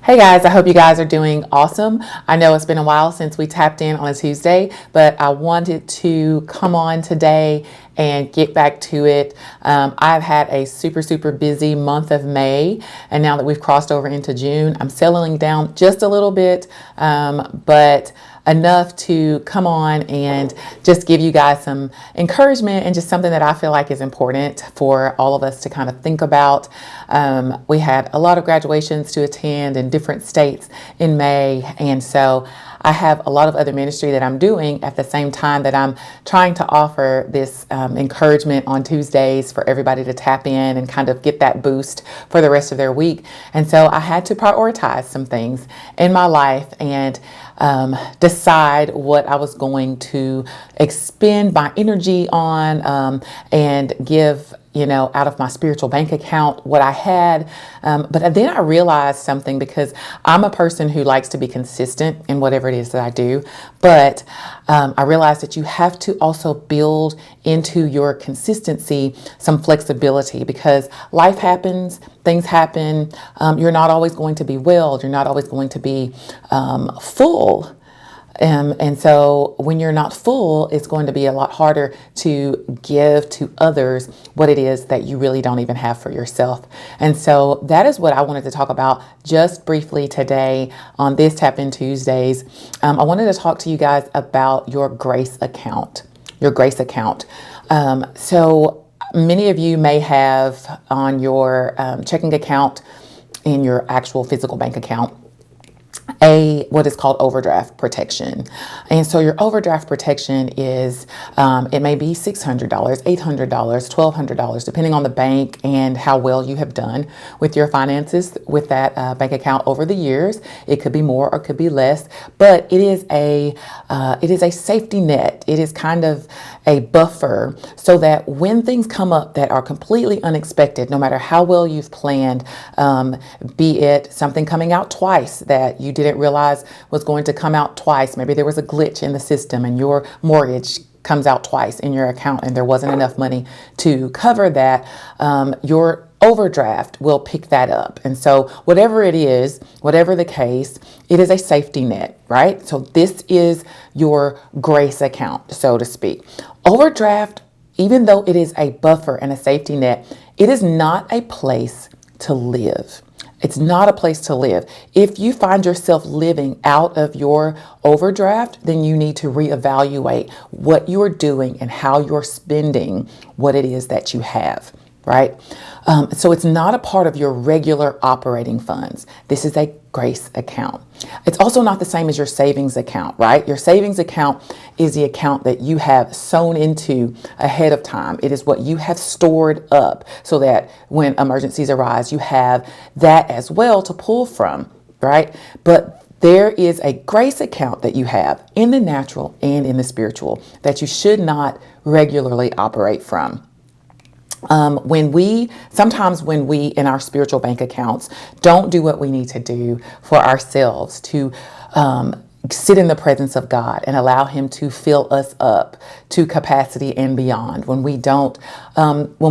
Hey guys, I hope you guys are doing awesome. I know it's been a while since we tapped in on a Tuesday, but I wanted to come on today and get back to it. I've had a super busy month of May, and now that we've crossed over into June, I'm settling down just a little bit, but enough to come on and just give you guys some encouragement and just something that I feel like is important for all of us to kind of think about. We had a lot of graduations to attend in different states in May, and so I have a lot of other ministry that I'm doing at the same time that I'm trying to offer this encouragement on Tuesdays for everybody to tap in and kind of get that boost for the rest of their week. And so I had to prioritize some things in my life and decide what I was going to expend my energy on and give out of my spiritual bank account what I had. But then I realized something, because I'm a person who likes to be consistent in whatever it is that I do. But I realized that you have to also build into your consistency some flexibility, because life happens, things happen. You're not always going to be well. You're not always going to be full. And so when you're not full, it's going to be a lot harder to give to others what it is that you really don't even have for yourself. And so that is what I wanted to talk about just briefly today on this Tap In Tuesdays. I wanted to talk to you guys about your grace account, So many of you may have on your checking account, in your actual physical bank account, what is called overdraft protection. And so your overdraft protection is, it may be $600, $800, $1,200, depending on the bank and how well you have done with your finances with that bank account over the years. It could be more or could be less, but it is a safety net. It is kind of a buffer so that when things come up that are completely unexpected, no matter how well you've planned, be it something coming out twice that you didn't realize was going to come out twice. Maybe there was a glitch in the system and your mortgage comes out twice in your account and there wasn't enough money to cover that. Your overdraft will pick that up. And so whatever it is, whatever the case, it is a safety net, right? So this is your grace account, so to speak. Overdraft, even though it is a buffer and a safety net, it is not a place to live. It's not a place to live. If you find yourself living out of your overdraft, then you need to reevaluate what you're doing and how you're spending what it is that you have, right? So it's not a part of your regular operating funds. This is a grace account. It's also not the same as your savings account, right? Your savings account is the account that you have sown into ahead of time. It is what you have stored up so that when emergencies arise, you have that as well to pull from, right? But there is a grace account that you have in the natural and in the spiritual that you should not regularly operate from. Sometimes when we in our spiritual bank accounts don't do what we need to do for ourselves to sit in the presence of God and allow Him to fill us up to capacity and beyond. When we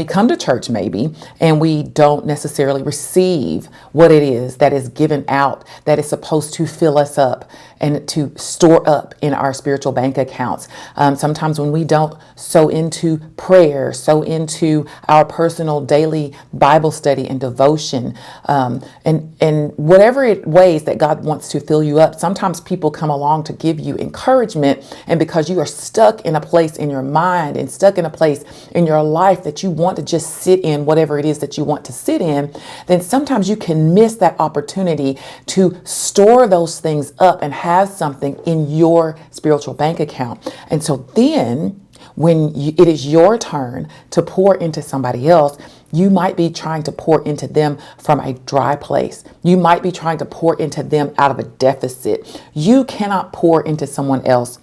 come to church maybe, and we don't necessarily receive what it is that is given out, that is supposed to fill us up and to store up in our spiritual bank accounts. Sometimes when we don't sow into prayer, sow into our personal daily Bible study and devotion, and whatever ways that God wants to fill you up, sometimes people come along to give you encouragement, and because you are stuck in a place in your mind and stuck in a place in your life that you want to just sit in whatever it is that you want to sit in, then sometimes you can miss that opportunity to store those things up and have something in your spiritual bank account. And so then when it is your turn to pour into somebody else, you might be trying to pour into them from a dry place. You might be trying to pour into them out of a deficit. You cannot pour into someone else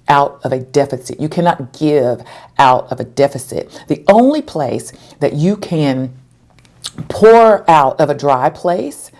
out of a deficit. You cannot give out of a deficit. The only place that you can pour out of a dry place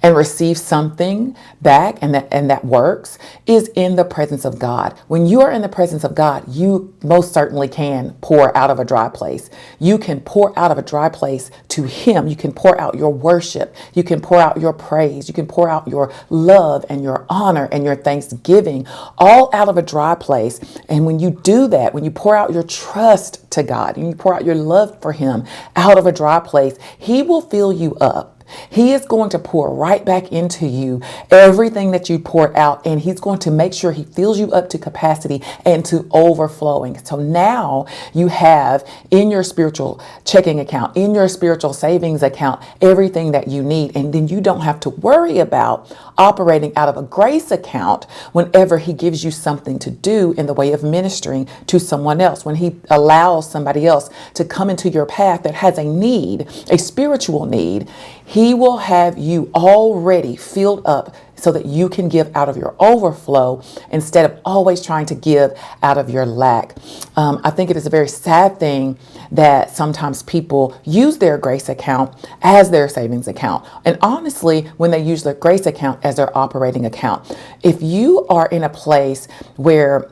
and receive something back, and that works, is in the presence of God. When you are in the presence of God, you most certainly can pour out of a dry place. You can pour out of a dry place to Him. You can pour out your worship. You can pour out your praise. You can pour out your love and your honor and your thanksgiving, all out of a dry place. And when you do that, when you pour out your trust to God and you pour out your love for Him out of a dry place, He will fill you up. He is going to pour right back into you everything that you poured out, and He's going to make sure He fills you up to capacity and to overflowing. So now you have in your spiritual checking account, in your spiritual savings account, everything that you need. And then you don't have to worry about operating out of a grace account whenever He gives you something to do in the way of ministering to someone else. When He allows somebody else to come into your path that has a need, a spiritual need, He will have you already filled up so that you can give out of your overflow instead of always trying to give out of your lack. I think it is a very sad thing that sometimes people use their grace account as their savings account. And honestly, when they use their grace account as their operating account, if you are in a place where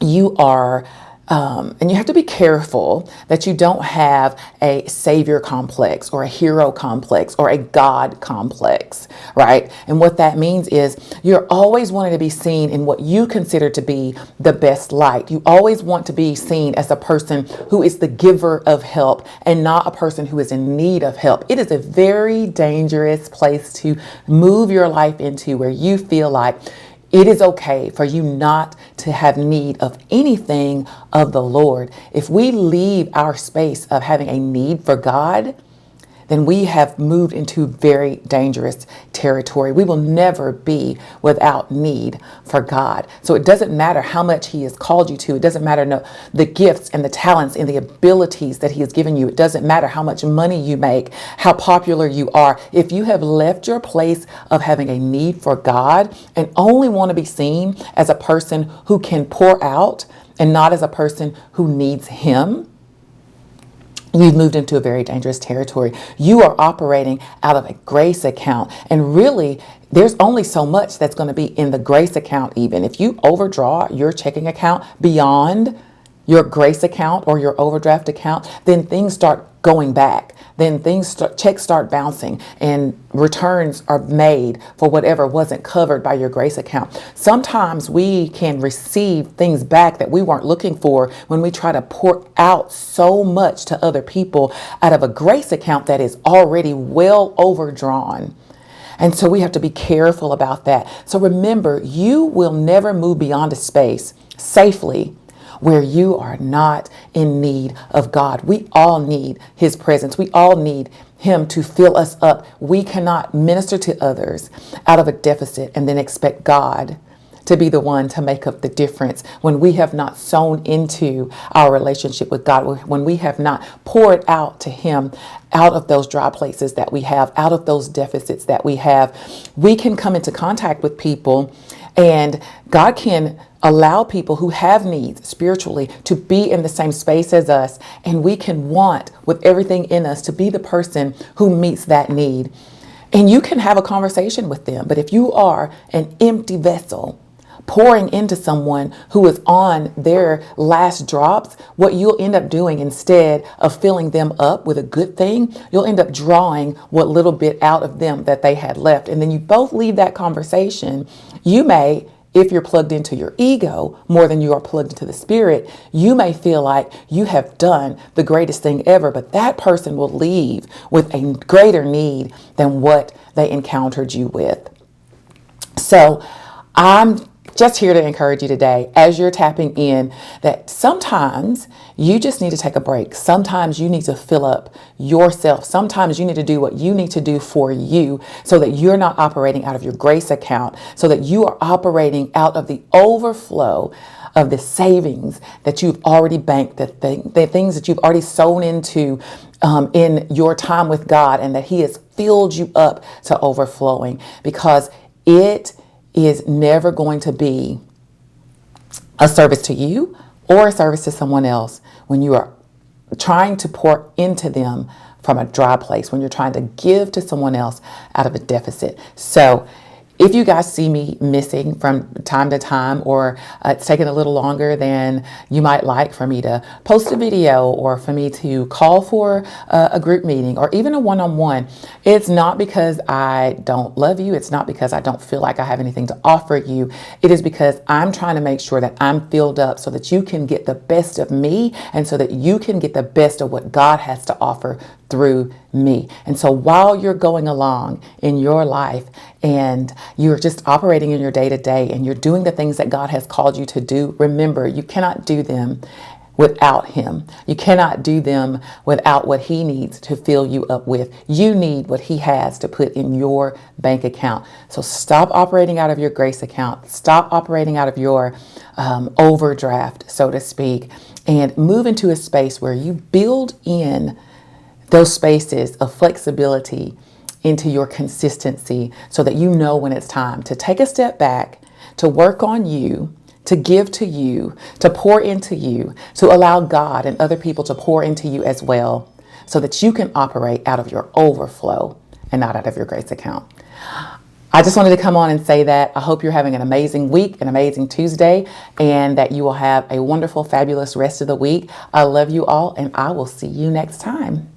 you are and you have to be careful that you don't have a savior complex or a hero complex or a God complex, right? And what that means is you're always wanting to be seen in what you consider to be the best light. You always want to be seen as a person who is the giver of help and not a person who is in need of help. It is a very dangerous place to move your life into, where you feel like it is okay for you not to have need of anything of the Lord. If we leave our space of having a need for God, then we have moved into very dangerous territory. We will never be without need for God. So it doesn't matter how much He has called you to. It doesn't matter the gifts and the talents and the abilities that He has given you. It doesn't matter how much money you make, how popular you are. If you have left your place of having a need for God and only want to be seen as a person who can pour out and not as a person who needs Him, you've moved into a very dangerous territory. You are operating out of a grace account. And really, there's only so much that's going to be in the grace account even. If you overdraw your checking account beyond your grace account or your overdraft account, then things start going back. Then checks start bouncing and returns are made for whatever wasn't covered by your grace account. Sometimes we can receive things back that we weren't looking for when we try to pour out so much to other people out of a grace account that is already well overdrawn. And so we have to be careful about that. So remember, you will never move beyond a space safely where you are not in need of God. We all need His presence. We all need Him to fill us up. We cannot minister to others out of a deficit and then expect God to be the one to make up the difference when we have not sown into our relationship with God, when we have not poured out to Him out of those dry places that we have, out of those deficits that we have. We can come into contact with people, and God can allow people who have needs spiritually to be in the same space as us, and we can want with everything in us to be the person who meets that need. And you can have a conversation with them, but if you are an empty vessel pouring into someone who is on their last drops, what you'll end up doing, instead of filling them up with a good thing, you'll end up drawing what little bit out of them that they had left. And then you both leave that conversation. You may, if you're plugged into your ego more than you are plugged into the Spirit, you may feel like you have done the greatest thing ever, but that person will leave with a greater need than what they encountered you with. So I'm just here to encourage you today, as you're tapping in, that sometimes you just need to take a break. Sometimes you need to fill up yourself. Sometimes you need to do what you need to do for you so that you're not operating out of your grace account, so that you are operating out of the overflow of the savings that you've already banked, the things that you've already sown into in your time with God, and that He has filled you up to overflowing, because it is never going to be a service to you or a service to someone else when you are trying to pour into them from a dry place, when you're trying to give to someone else out of a deficit. So if you guys see me missing from time to time, or it's taking a little longer than you might like for me to post a video, or for me to call for a group meeting, or even a one-on-one, it's not because I don't love you. It's not because I don't feel like I have anything to offer you. It is because I'm trying to make sure that I'm filled up so that you can get the best of me, and so that you can get the best of what God has to offer through me. And so while you're going along in your life and you're just operating in your day-to-day and you're doing the things that God has called you to do, remember, you cannot do them without Him. You cannot do them without what He needs to fill you up with. You need what He has to put in your bank account. So stop operating out of your grace account. Stop operating out of your overdraft, so to speak, and move into a space where you build in those spaces of flexibility into your consistency, so that you know when it's time to take a step back, to work on you, to give to you, to pour into you, to allow God and other people to pour into you as well, so that you can operate out of your overflow and not out of your grace account. I just wanted to come on and say that. I hope you're having an amazing week, an amazing Tuesday, and that you will have a wonderful, fabulous rest of the week. I love you all, and I will see you next time.